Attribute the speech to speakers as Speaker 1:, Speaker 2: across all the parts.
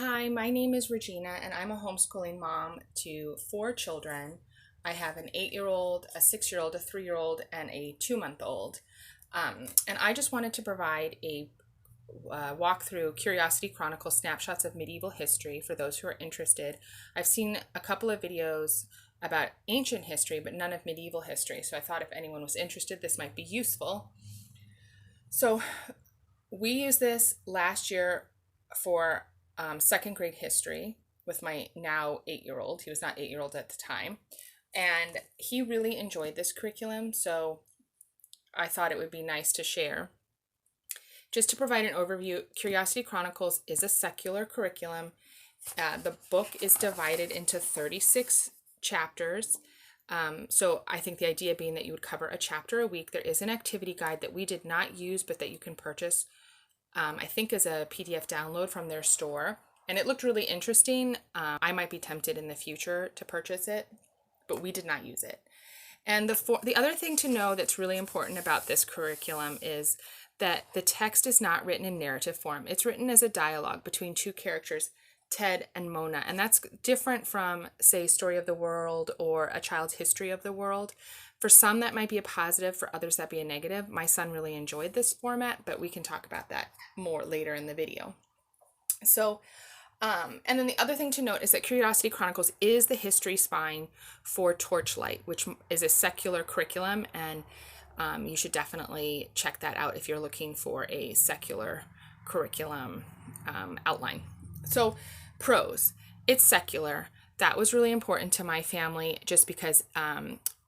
Speaker 1: Hi, my name is Regina, and I'm a homeschooling mom to four children. I have an 8-year-old, a 6-year-old, a 3-year-old, and a 2-month-old. And I just wanted to provide a walk through Curiosity Chronicles snapshots of medieval history for those who are interested. I've seen a couple of videos about ancient history, but none of medieval history. So I thought if anyone was interested, this might be useful. So we used this last year for second grade history with my now 8-year-old. He was not 8-year-old at the time. And he really enjoyed this curriculum. So I thought it would be nice to share. Just to provide an overview, Curiosity Chronicles is a secular curriculum. The book is divided into 36 chapters. So I think the idea being that you would cover a chapter a week. There is an activity guide that we did not use, but that you can purchase, I think, as a PDF download from their store. And it looked really interesting. I might be tempted in the future to purchase it, but we did not use it. And the other thing to know that's really important about this curriculum is that the text is not written in narrative form. It's written as a dialogue between two characters, Ted and Mona. And that's different from, say, Story of the World or A Child's History of the World. For some, that might be a positive. For others, that'd be a negative. My son really enjoyed this format, but we can talk about that more later in the video. So, and then the other thing to note is that Curiosity Chronicles is the history spine for Torchlight, which is a secular curriculum, and you should definitely check that out if you're looking for a secular curriculum outline. So, pros, it's secular. That was really important to my family just because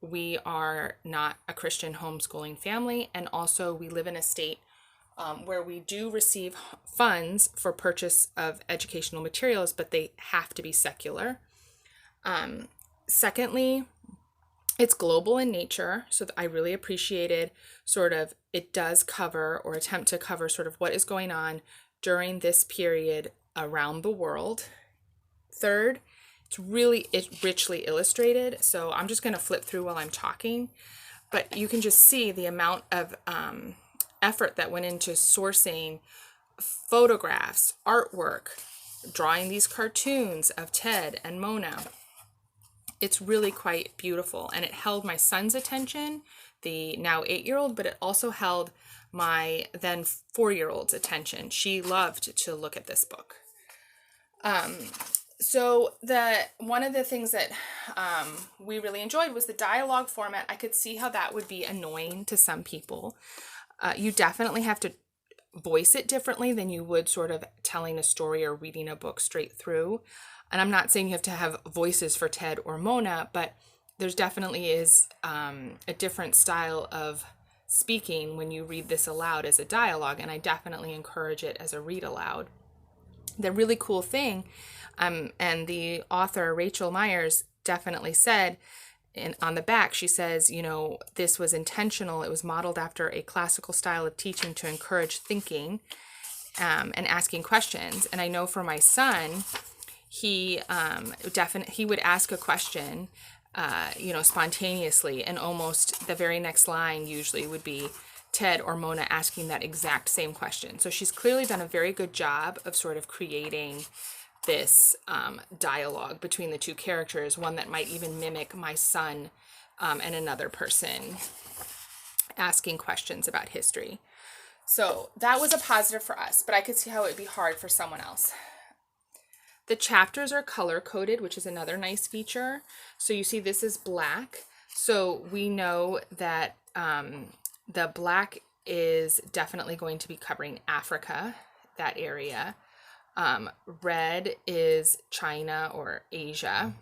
Speaker 1: we are not a Christian homeschooling family, and also we live in a state where we do receive funds for purchase of educational materials, but they have to be secular. Secondly, it's global in nature, so I really appreciated it does cover or attempt to cover sort of what is going on during this period around the world. Third, it's richly illustrated, so I'm just going to flip through while I'm talking, but you can just see the amount of effort that went into sourcing photographs, artwork, drawing these cartoons of Ted and Mona. It's really quite beautiful, and it held my son's attention, the now 8-year-old, but it also held my then 4-year-old's attention. She loved to look at this book. So one of the things that we really enjoyed was the dialogue format. I could see how that would be annoying to some people. You definitely have to voice it differently than you would sort of telling a story or reading a book straight through. And I'm not saying you have to have voices for Ted or Mona, but there's definitely is a different style of speaking when you read this aloud as a dialogue, and I definitely encourage it as a read aloud. The really cool thing, and the author Rachel Myers definitely said, on the back, she says, this was intentional. It was modeled after a classical style of teaching to encourage thinking and asking questions. And I know for my son, he would ask a question, spontaneously, and almost the very next line usually would be Ted or Mona asking that exact same question. So she's clearly done a very good job of sort of creating this dialogue between the two characters, one that might even mimic my son and another person asking questions about history. So that was a positive for us, but I could see how it would be hard for someone else. The chapters are color-coded, which is another nice feature. So you see this is black. So we know that the black is definitely going to be covering Africa, that area. Red is China or Asia.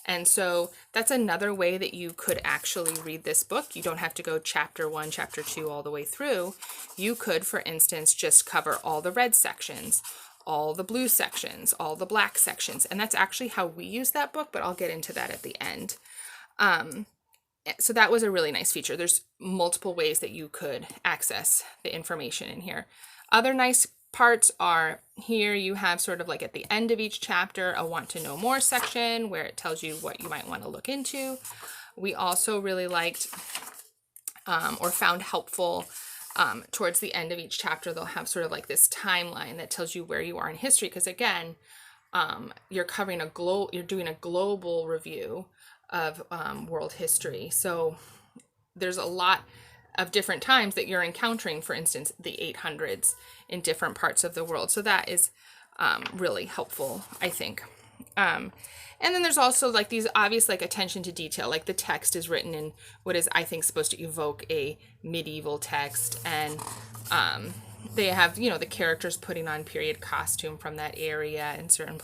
Speaker 1: And so that's another way that you could actually read this book. You don't have to go chapter 1, chapter 2 all the way through. You could, for instance, just cover all the red sections, all the blue sections, all the black sections. And that's actually how we use that book, but I'll get into that at the end. So that was a really nice feature. There's multiple ways that you could access the information in here. Other nice parts are here you have sort of like at the end of each chapter a want to know more section where it tells you what you might want to look into. We also really liked or found helpful towards the end of each chapter, they'll have sort of like this timeline that tells you where you are in history. Because again, you're doing a global review of world history. So there's a lot of different times that you're encountering, for instance, the 800s in different parts of the world. So that is really helpful, I think. And then there's also like these obvious like attention to detail, like the text is written in what is, I think, supposed to evoke a medieval text, and they have, you know, the characters putting on period costume from that area in certain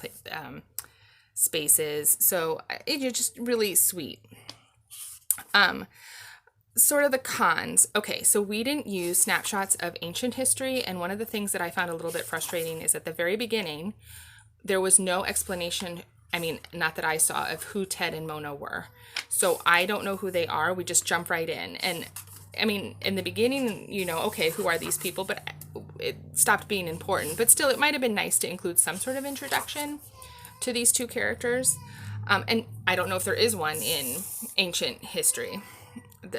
Speaker 1: spaces. So it's just really sweet. Sort of the cons. Okay, so we didn't use snapshots of ancient history, and one of the things that I found a little bit frustrating is at the very beginning, there was no explanation, I mean, not that I saw, of who Ted and Mona were. So I don't know who they are. We just jump right in. And I mean, in the beginning, you know, okay, who are these people? But it stopped being important. But still, it might have been nice to include some sort of introduction to these two characters. And I don't know if there is one in ancient history,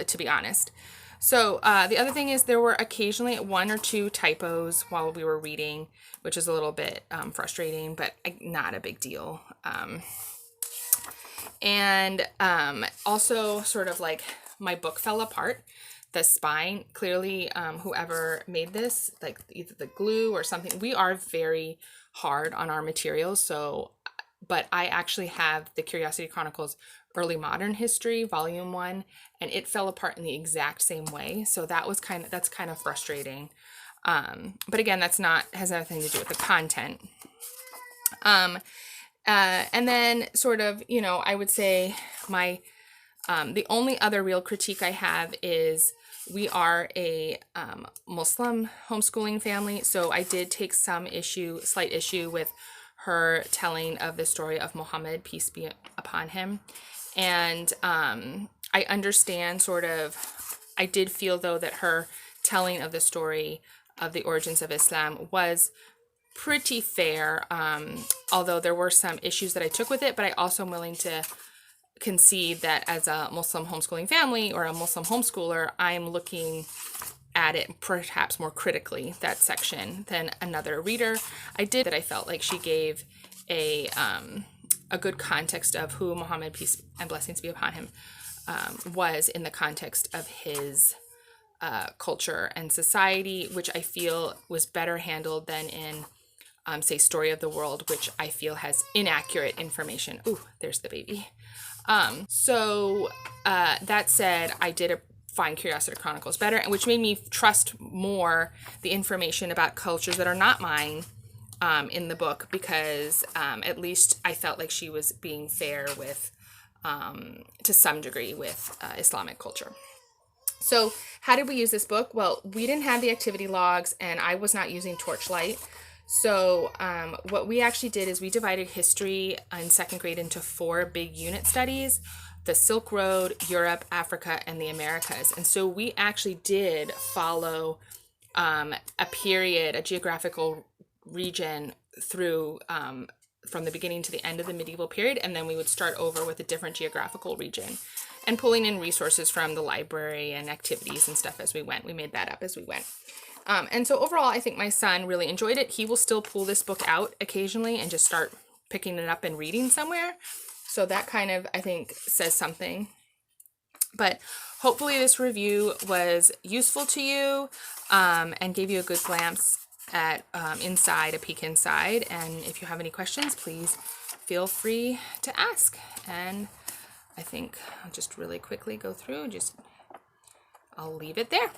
Speaker 1: to be honest. So the other thing is there were occasionally 1 or 2 typos while we were reading, which is a little bit frustrating, but not a big deal. And also sort of like my book fell apart. The spine, clearly whoever made this, like either the glue or something, we are very hard on our materials. So, but I actually have the Curiosity Chronicles Early Modern History, Volume 1, and it fell apart in the exact same way. So that's kind of frustrating. But again, has nothing to do with the content. And then sort of, you know, I would say the only other real critique I have is we are a Muslim homeschooling family. So I did take slight issue with her telling of the story of Muhammad, peace be upon him. And I understand I did feel though that her telling of the story of the origins of Islam was pretty fair, although there were some issues that I took with it, but I also am willing to concede that as a Muslim homeschooling family or a Muslim homeschooler, I'm looking at it perhaps more critically, that section, than another reader. I felt like she gave a good context of who Muhammad, peace and blessings be upon him, was in the context of his culture and society, which I feel was better handled than in, say, Story of the World, which I feel has inaccurate information. Ooh, there's the baby. So that said, I did find Curiosity Chronicles better, and which made me trust more the information about cultures that are not mine in the book, because at least I felt like she was being fair with, to some degree, with Islamic culture. So how did we use this book? Well, we didn't have the activity logs, and I was not using Torchlight. So what we actually did is we divided history in 2nd grade into 4 big unit studies: the Silk Road, Europe, Africa, and the Americas. And so we actually did follow a geographical region through from the beginning to the end of the medieval period, and then we would start over with a different geographical region and pulling in resources from the library and activities and stuff as we went. We made that up as we went. And so overall, I think my son really enjoyed it. He will still pull this book out occasionally and just start picking it up and reading somewhere. So that kind of, I think, says something. But hopefully this review was useful to you and gave you a good glance at a peek inside. And if you have any questions, please feel free to ask. And I think I'll just really quickly go through, I'll leave it there.